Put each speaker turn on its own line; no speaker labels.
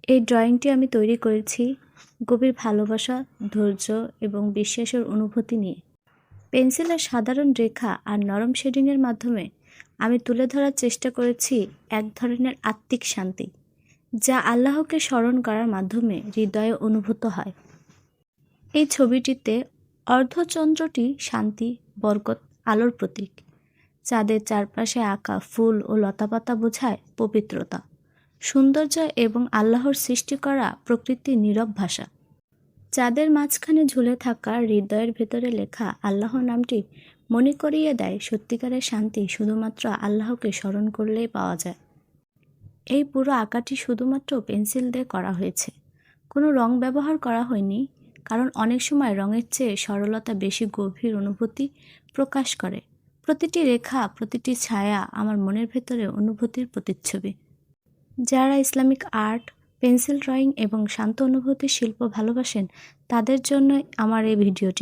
এই ড্রয়িংটি আমি তৈরি করেছি গভীর ভালোবাসা, ধৈর্য এবং বিশ্বাসের অনুভূতি নিয়ে। পেন্সিলের সাধারণ রেখা আর নরম শেডিংয়ের মাধ্যমে আমি তুলে ধরার চেষ্টা করেছি এক ধরনের আত্মিক শান্তি, যা আল্লাহকে স্মরণ করার মাধ্যমে হৃদয়ে অনুভূত হয়। এই ছবিটিতে অর্ধচন্দ্রটি শান্তি, বরকত, আলোর প্রতীক। চাঁদের চারপাশে আঁকা ফুল ও লতাপাতা বোঝায় পবিত্রতা, সৌন্দর্য এবং আল্লাহর সৃষ্টি করা প্রকৃতির নীরব ভাষা। চাঁদের মাঝখানে ঝুলে থাকা হৃদয়ের ভেতরে লেখা আল্লাহ নামটি মনে করিয়ে দেয় সত্যিকারের শান্তি শুধুমাত্র আল্লাহকে স্মরণ করলেই পাওয়া যায়। এই পুরো আঁকাটি শুধুমাত্র পেন্সিল দিয়ে করা হয়েছে, কোনো রং ব্যবহার করা হয়নি, কারণ অনেক সময় রঙের চেয়ে সরলতা বেশি গভীর অনুভূতি প্রকাশ করে। প্রতিটি রেখা, প্রতিটি ছায়া আমার মনের ভেতরে অনুভূতির প্রতিচ্ছবি। যারা ইসলামিক আর্ট, পেন্সিল ড্রয়িং এবং শান্ত অনুভূতির শিল্প ভালোবাসেন, তাদের জন্য আমার এই ভিডিওটি।